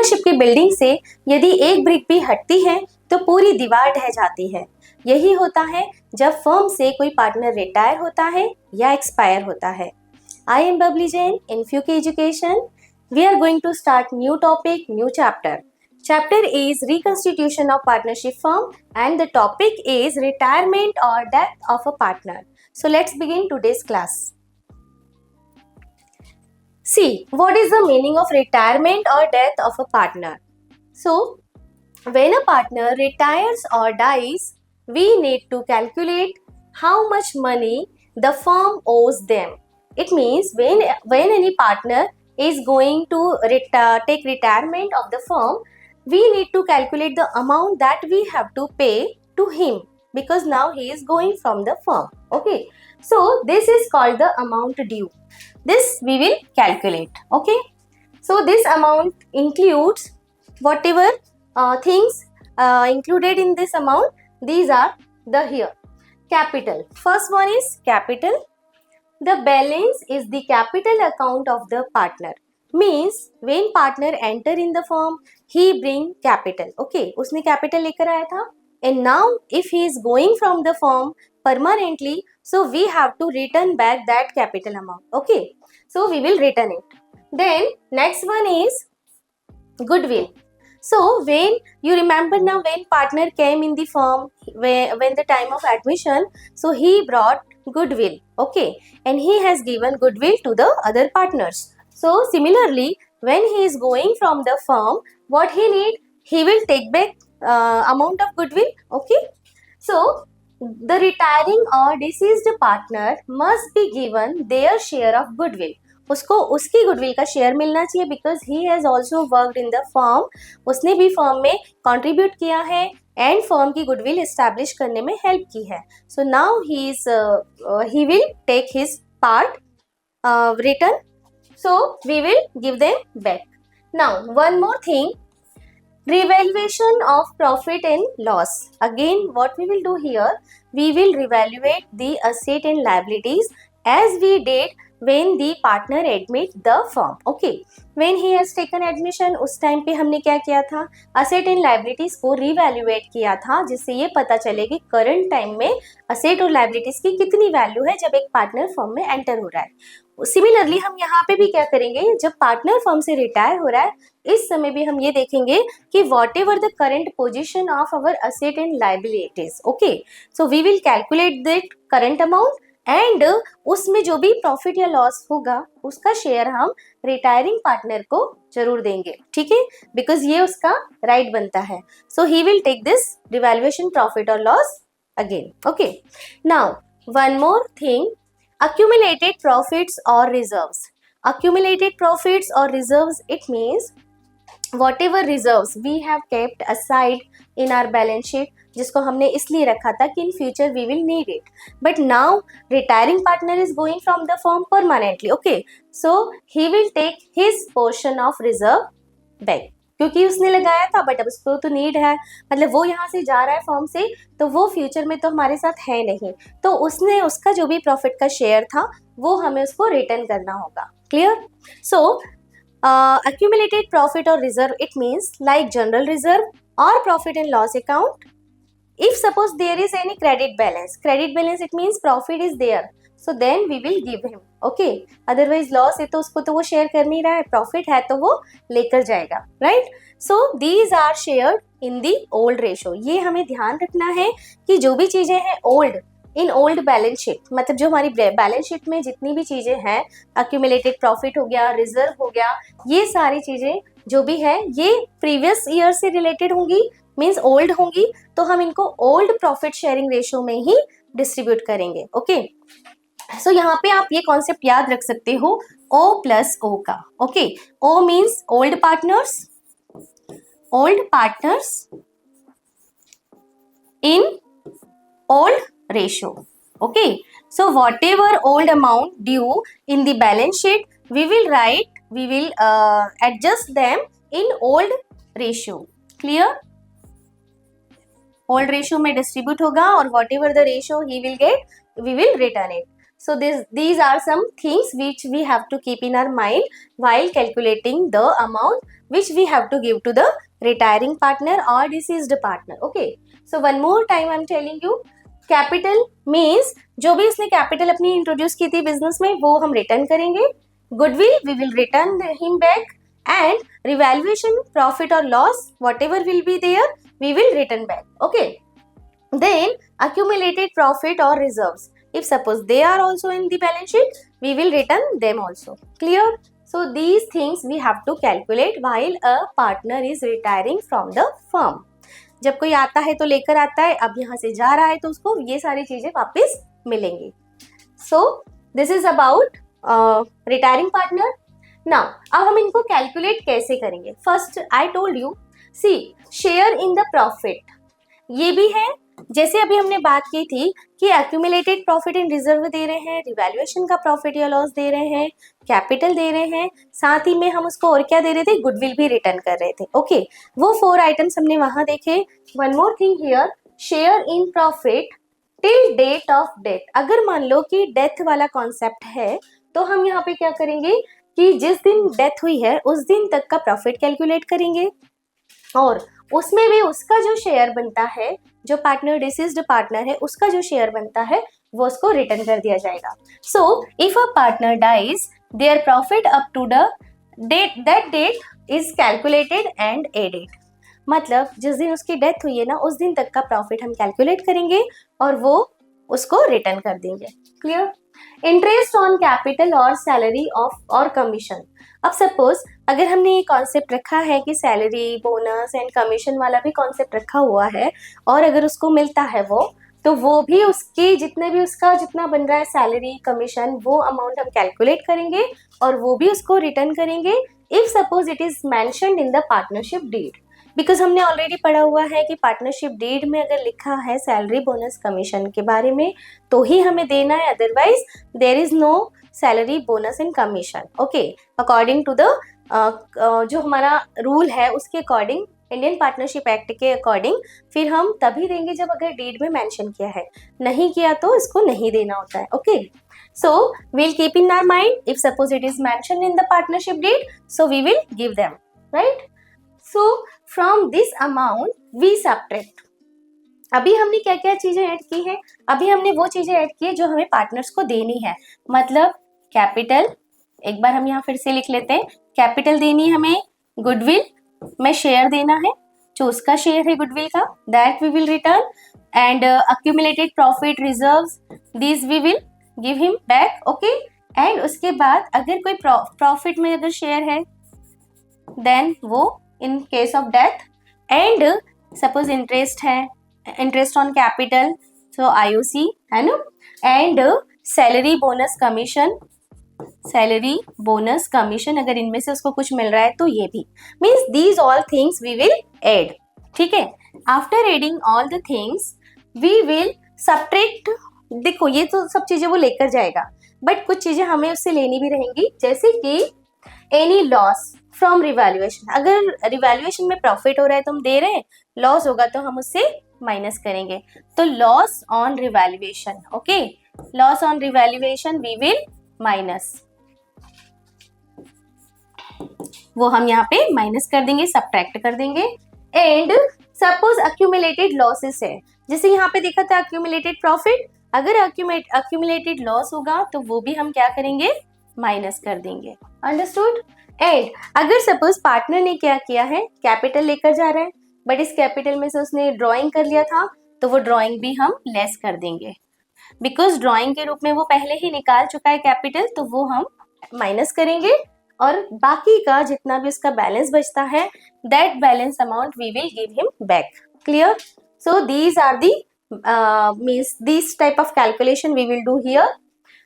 Partnership की building से यदि एक ब्रिक भी हटती है तो पूरी दीवार ढह जाती है। यही होता है जब फर्म से कोई पार्टनर रिटायर होता है या एक्सपायर होता है। I am Babli Jain in फ्यूके education. We are going to start new topic, new chapter. Chapter is reconstitution of partnership firm and the topic is retirement or death of a partner. So let's begin today's class. See, what is the meaning of retirement or death of a partner? So, when a partner retires or dies, we need to calculate how much money the firm owes them. It means when any partner is going to take retirement of the firm, we need to calculate the amount that we have to pay to him because now he is going from the firm. Okay, so this is called the amount due. This we will calculate. Okay, so this amount includes whatever things included in this amount. These are the here capital. First one is capital. The balance is the capital account of the partner. Means when partner enter in the firm, he bring capital. Okay, उसने capital लेकर आया था. And now if he is going from the firm permanently, so we have to return back that capital amount. Okay, so we will return it. Then next one is goodwill. So when you remember now, when partner came in the firm, when the time of admission, so he brought goodwill. Okay, and he has given goodwill to the other partners. So similarly, when he is going from the firm, what he need, he will take back amount of goodwill. Okay, so the retiring or deceased partner must be given their share of goodwill. उसको उसकी goodwill का share मिलना चाहिए because he has also worked in the firm. उसने भी firm में contribute किया है एंड फर्म की गुडविल एस्टैब्लिश करने में हेल्प की है. So now he will take his part return. So we will give them back. Now one more thing, revaluation of profit and loss. Again, what we will do here, we will revaluate the asset and liabilities as we did when the partner admit the firm. Okay, when he has taken admission, उस time पे हमने क्या किया था, asset and liabilities को revaluate किया था जिससे ये पता चले कि current टाइम में asset और liabilities की कितनी वैल्यू है जब एक पार्टनर फर्म में एंटर हो रहा है. सिमिलरली हम यहाँ पे भी क्या करेंगे, जब पार्टनर फर्म से रिटायर हो रहा है इस समय भी हम ये देखेंगे कि whatever the current position of our asset and liabilities. Okay, so we will calculate that current amount and उसमें जो भी प्रॉफिट या लॉस होगा उसका शेयर हम रिटायरिंग पार्टनर को जरूर देंगे. ठीक है, बिकॉज ये उसका राइट बनता है. So he will take this devaluation profit और loss again. Okay, now one more thing, accumulated profits or reserves. Accumulated profits or reserves, it means whatever reserves we have kept aside in our balance sheet, जिसको हमने इसलिए रखा था कि in future we will need it, but now retiring partner is going from the firm permanently. Okay, so he will take his portion of reserve back क्योंकि उसने लगाया था बट अब उसको तो नीड है, मतलब वो यहाँ से जा रहा है फर्म से तो वो फ्यूचर में तो हमारे साथ है नहीं, तो उसने उसका जो भी प्रॉफिट का शेयर था वो हमें उसको रिटर्न करना होगा. Clear? So accumulated profit or reserve, it means like general reserve or profit and loss account. If suppose there is any credit balance it means profit is there, so then we will give him. Okay, otherwise loss है तो उसको तो वो share कर नहीं रहा है, profit है तो वो लेकर जाएगा. Right? So these are shared in the old ratio. ये हमें ध्यान रखना है कि जो भी चीजें हैं old, in old balance sheet, मतलब जो हमारी बैलेंस शीट में जितनी भी चीजें हैं, अक्यूमुलेटेड प्रॉफिट हो गया, रिजर्व हो गया, ये सारी चीजें जो भी है ये प्रीवियस ईयर से रिलेटेड होंगी, मीन्स ओल्ड होंगी, तो हम इनको ओल्ड प्रॉफिट शेयरिंग रेशो में ही डिस्ट्रीब्यूट करेंगे. ओके, सो यहाँ पे आप ये कॉन्सेप्ट याद रख सकते हो O प्लस O का. Okay, O means old partners in old ratio. Okay, so whatever old amount due in the balance sheet we will adjust them in old ratio. Clear? Old ratio में distribute होगा और whatever the ratio he will get we will return it. So these are some things which we have to keep in our mind while calculating the amount which we have to give to the retiring partner or deceased partner. Okay, so one more time I'm telling you, capital means जो भी उसने capital अपनी introduce की थी business में वो हम return करेंगे. Goodwill we will return him back, and revaluation, profit or loss, whatever will be there, we will return back. Okay, then accumulated profit or reserves, if suppose they are also in the balance sheet, we will return them also. Clear? So these things we have to calculate while a partner is retiring from the firm. जब कोई आता है तो लेकर आता है, अब यहाँ से जा रहा है तो उसको ये सारी चीजें वापस मिलेंगी. So this is about retiring partner. Now अब हम इनको कैलकुलेट कैसे करेंगे? First I told you, see share in the profit, ये भी है जैसे अभी हमने बात की थी कि एक्यूमुलेटेड प्रॉफिट इन रिजर्व दे रहे हैं, रिवैल्यूएशन का प्रॉफिट या लॉस दे रहे हैं, कैपिटल दे रहे हैं, साथ ही में हम उसको और क्या दे रहे थे, गुडविल भी रिटर्न कर रहे थे. ओके, वो 4 आइटम्स हमने वहां देखे. One more thing here, share in profit till date of death. अगर मान लो कि डेथ वाला कॉन्सेप्ट है तो हम यहाँ पे क्या करेंगे कि जिस दिन डेथ हुई है उस दिन तक का प्रॉफिट कैलकुलेट करेंगे और उसमें भी उसका जो शेयर बनता है, जो पार्टनर डिसीज्ड पार्टनर है उसका जो शेयर बनता है वो उसको रिटर्न कर दिया जाएगा. So if a partner dies, their profit up to the date, that date is calculated and added. मतलब जिस दिन उसकी डेथ हुई है ना उस दिन तक का प्रॉफिट हम कैलकुलेट करेंगे और वो उसको रिटर्न कर देंगे. क्लियर? इंटरेस्ट ऑन कैपिटल और सैलरी ऑफ और कमीशन. अब सपोज अगर हमने ये कॉन्सेप्ट रखा है कि सैलरी, बोनस एंड कमीशन वाला भी कॉन्सेप्ट रखा हुआ है और अगर उसको मिलता है वो, तो वो भी उसकी जितने भी उसका जितना बन रहा है सैलरी, कमीशन, वो अमाउंट हम कैलकुलेट करेंगे और वो भी उसको रिटर्न करेंगे if suppose it is mentioned in the partnership deed. Because हमने ऑलरेडी पढ़ा हुआ है कि पार्टनरशिप डीड में अगर लिखा है सैलरी, बोनस, कमीशन के बारे में तो ही हमें देना है, otherwise there is no salary, bonus and commission. Okay, according to the जो हमारा रूल है उसके अकॉर्डिंग, इंडियन पार्टनरशिप एक्ट के अकॉर्डिंग फिर हम तभी देंगे जब अगर डीड में मेंशन किया है, नहीं किया तो इसको नहीं देना होता है. Okay, so we'll keep in our mind if suppose it is mention in the partnership deed, so we will give them, right. So from this amount we subtract. अभी हमने क्या क्या चीजें ऐड की हैं? अभी हमने वो चीजें ऐड की है जो हमें पार्टनर्स को देनी है. मतलब कैपिटल, एक बार हम यहाँ फिर से लिख लेते हैं, कैपिटल देनी है हमें, गुडविल में शेयर देना है, जो उसका शेयर है गुडविल का, that we will return, and accumulated profit, reserves, this we will give him back. Okay, and उसके बाद अगर कोई प्रॉफिट में अगर शेयर है देन वो in case of death, and suppose interest है, interest on capital, so IOC है ना, and salary, bonus, commission, salary, bonus, commission, अगर इनमें से उसको कुछ मिल रहा है तो ये भी, means these all things we will add. ठीक है, after adding all the things we will subtract. देखो ये तो सब चीजें वो लेकर जाएगा, बट कुछ चीजें हमें उससे लेनी भी रहेंगी, जैसे कि एनी लॉस फ्रॉम रिवैल्यूएशन. अगर रिवैल्यूएशन में प्रॉफिट हो रहा है तो हम दे रहे हैं, लॉस होगा तो हम उससे माइनस करेंगे, तो loss on revaluation. Okay, loss on revaluation we will minus, वो हम यहाँ पे माइनस कर देंगे, सब्ट्रैक्ट कर देंगे. एंड सपोज अक्यूमुलेटेड लॉसेस है, जैसे यहाँ पे देखा था अक्यूमुलेटेड प्रॉफिट, अगर अक्यूमुलेटेड लॉस होगा तो वो भी हम क्या करेंगे, माइनस कर देंगे. अंडरस्टूड? एंड अगर सपोज पार्टनर ने क्या किया है, कैपिटल लेकर जा रहा है, बट इस कैपिटल में से उसने ड्राइंग कर लिया था, तो वो ड्राइंग भी हम लेस कर देंगे, बिकॉज ड्राइंग के रूप में वो पहले ही निकाल चुका है कैपिटल, तो वो हम माइनस करेंगे और बाकी का जितना भी उसका बैलेंस बचता है, that balance amount we will give him back. Clear? So these are the means this type of calculation we will do here.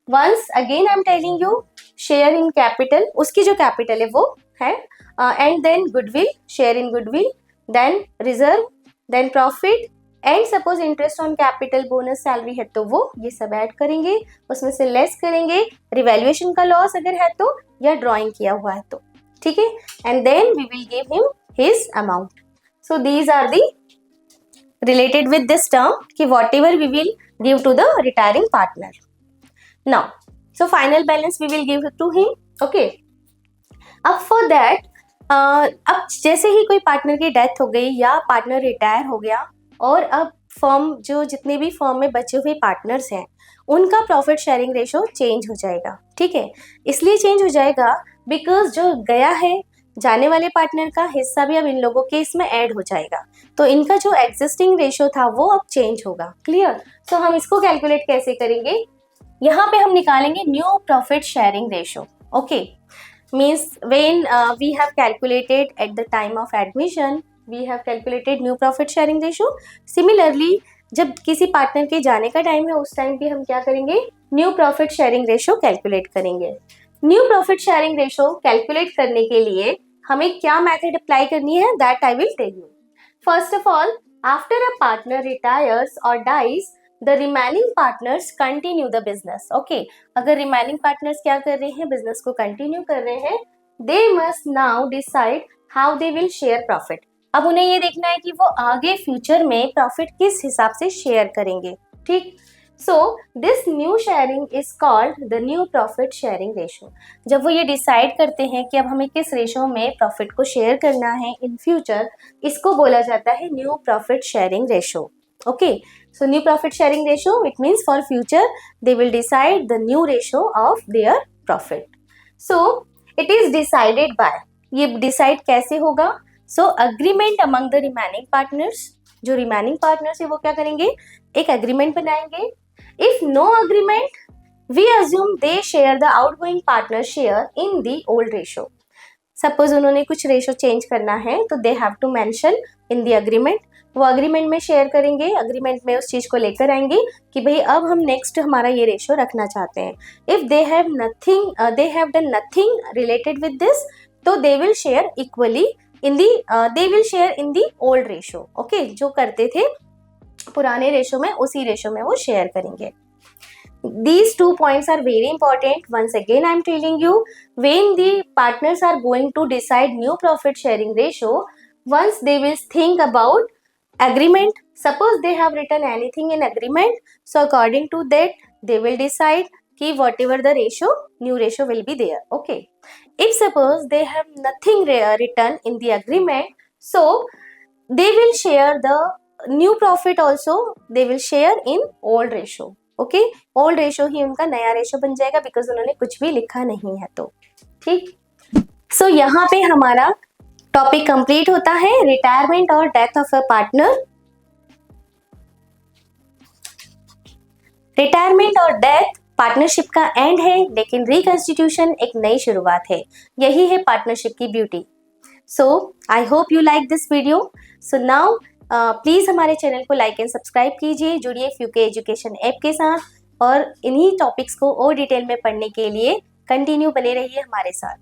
Once again I am telling you, share in capital, उसकी जो capital है वो है, and then goodwill, share in goodwill, then reserve, then profit, and suppose interest on capital, bonus, salary है तो वो ये सब ऐड करेंगे, उसमें से लेस करेंगे, रिवैल्यूएशन का लॉस अगर है तो, या ड्राइंग किया हुआ है तो. ठीक है, and then we will give him his amount. So these are the related with this term कि whatever we will give to the retiring partner. Now, so final balance we will give to him. Okay. अब for that, अब जैसे ही कोई partner की death हो गई या partner retire हो गया और अब फर्म जो जितने भी फर्म में बचे हुए पार्टनर्स हैं उनका प्रॉफिट शेयरिंग रेशो चेंज हो जाएगा. ठीक है, इसलिए चेंज हो जाएगा बिकॉज जो गया है जाने वाले पार्टनर का हिस्सा भी अब इन लोगों के इसमें ऐड हो जाएगा, तो इनका जो एग्जिस्टिंग रेशो था वो अब चेंज होगा. क्लियर? सो हम इसको कैलकुलेट कैसे करेंगे? यहाँ पे हम निकालेंगे new profit sharing ratio. Okay, means when we have calculated at the time of admission we have calculated new profit sharing ratio. Similarly, जब किसी पार्टनर के जाने का टाइम है उस टाइम भी हम क्या करेंगे? New profit sharing ratio calculate करेंगे. New profit sharing ratio calculate करने के लिए हमें क्या मेथड अप्लाई करनी है, that I will tell you. First of all, after a partner retires और dies the remaining partners continue the business. Okay, अगर रिमेनिंग पार्टनर्स क्या कर रहे हैं? बिजनेस को कंटिन्यू कर रहे हैं. They must now decide how they will share profit. अब उन्हें ये देखना है कि वो आगे फ्यूचर में प्रॉफिट किस हिसाब से शेयर करेंगे. ठीक, so this new sharing is called the new profit sharing ratio. जब वो ये डिसाइड करते हैं कि अब हमें किस रेशो में प्रॉफिट को शेयर करना है इन फ्यूचर, इसको बोला जाता है new profit sharing ratio. Okay, so new profit sharing ratio, it means for future they will decide the new ratio of their profit. So it is decided by, ये decide कैसे होगा? So agreement among the remaining partners, जो remaining partners है वो क्या करेंगे? एक agreement बनाएंगे. If no agreement, we assume they share the outgoing partner share in the old ratio. Suppose उन्होंने कुछ रेशो चेंज करना है तो they have to mention in the agreement. वो अग्रीमेंट में शेयर करेंगे, अग्रीमेंट में उस चीज को लेकर आएंगे कि भाई अब हम नेक्स्ट हमारा ये रेशो रखना चाहते हैं. If they have done nothing related with this, तो they will share equally in the old ratio. Okay, जो करते थे पुराने रेशो में उसी रेशो में वो शेयर करेंगे. These 2 points are very important. Once again I am telling you, when the partners are going to decide new profit sharing ratio, once they will think about agreement, suppose they have written anything in agreement, so according to that they will decide कि whatever the ratio, new ratio will be there. Okay, if suppose they have nothing written in the agreement, so they will share the new profit also, they will share in old ratio. Okay, old ratio ही उनका नया ratio बन जाएगा because उन्होंने कुछ भी लिखा नहीं है. तो ठीक, सो यहाँ पे हमारा टॉपिक कंप्लीट होता है, रिटायरमेंट और death of a partner. Retirement और डेथ पार्टनरशिप का एंड है, लेकिन रिकंस्टिट्यूशन एक नई शुरुआत है. यही है पार्टनरशिप की beauty. So I hope you like this video. So now please हमारे चैनल को लाइक एंड सब्सक्राइब कीजिए, जुड़िए फ्यूके एजुकेशन ऐप के साथ और इन्हीं टॉपिक्स को और डिटेल में पढ़ने के लिए कंटिन्यू बने रहिए हमारे साथ.